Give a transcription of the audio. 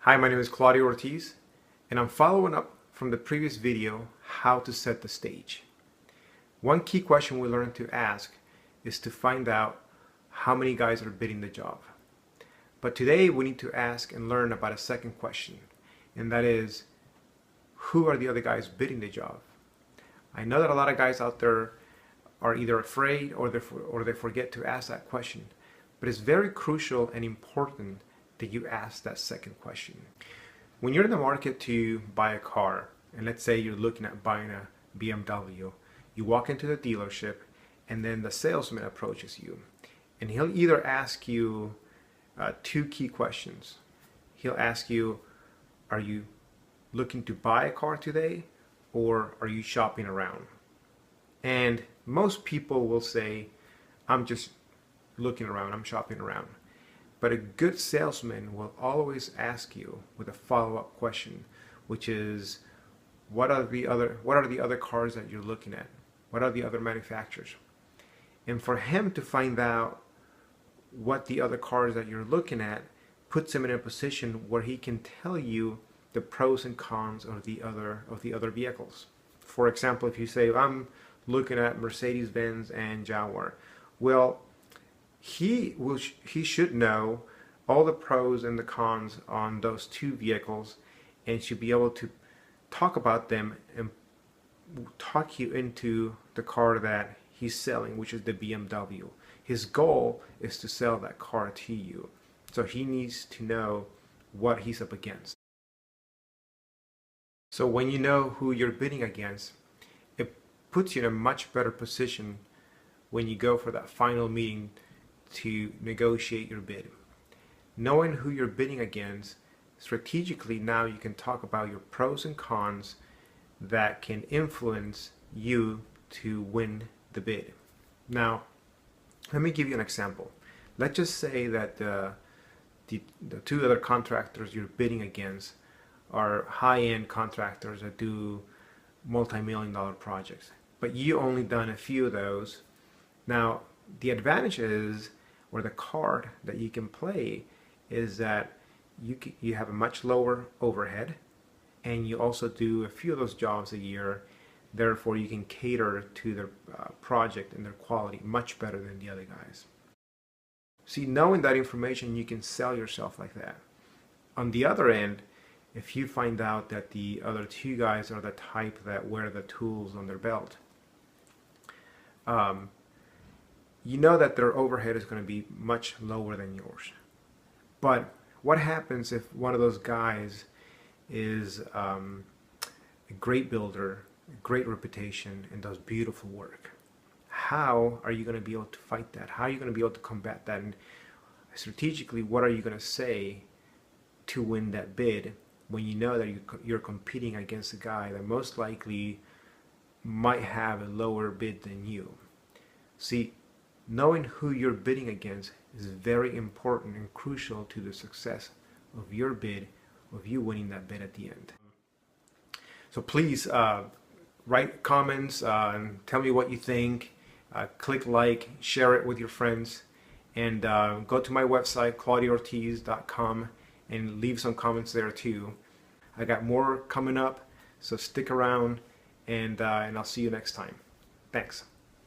Hi, my name is Claudio Ortiz, and I'm following up from the previous video, how to set the stage. One key question we learned to ask is to find out how many guys are bidding the job. But today we need to ask and learn about a second question, and that is, who are the other guys bidding the job? I know that a lot of guys out there are either afraid or they forget to ask that question, but it's very crucial and important that you ask that second question. When you're in the market to buy a car, and let's say you're looking at buying a BMW, you walk into the dealership and then the salesman approaches you, and he'll either ask you two key questions. He'll ask you, are you looking to buy a car today, or are you shopping around? And most people will say, I'm just looking around, I'm shopping around. But a good salesman will always ask you with a follow-up question, which is, what are the other cars that you're looking at? What are the other manufacturers? And for him to find out what the other cars that you're looking at puts him in a position where he can tell you the pros and cons of the other vehicles. For example, if you say, I'm looking at Mercedes-Benz and Jaguar, well, he should know all the pros and the cons on those two vehicles and should be able to talk about them and talk you into the car that he's selling, which is the BMW. His goal is to sell that car to you, so he needs to know what he's up against. So when you know who you're bidding against, it puts you in a much better position when you go for that final meeting to negotiate your bid. Knowing who you're bidding against, strategically now you can talk about your pros and cons that can influence you to win the bid. Now, let me give you an example. Let's just say that the two other contractors you're bidding against are high-end contractors that do multi-million-dollar projects, but you only done a few of those. Now, the advantage is, or the card that you can play, is that you have a much lower overhead, and you also do a few of those jobs a year. Therefore, you can cater to their project and their quality much better than the other guys. See, knowing that information, you can sell yourself like that. On the other end, if you find out that the other two guys are the type that wear the tools on their belt, you know that their overhead is going to be much lower than yours. But what happens if one of those guys is a great builder, a great reputation, and does beautiful work? How are you going to be able to fight that? How are you going to be able to combat that? And strategically, what are you going to say to win that bid when you know that you're competing against a guy that most likely might have a lower bid than you? See, knowing who you're bidding against is very important and crucial to the success of your bid, of you winning that bid at the end. So please write comments and tell me what you think. Click like, share it with your friends, and go to my website, claudioortiz.com, and leave some comments there too. I got more coming up, so stick around, and I'll see you next time. Thanks.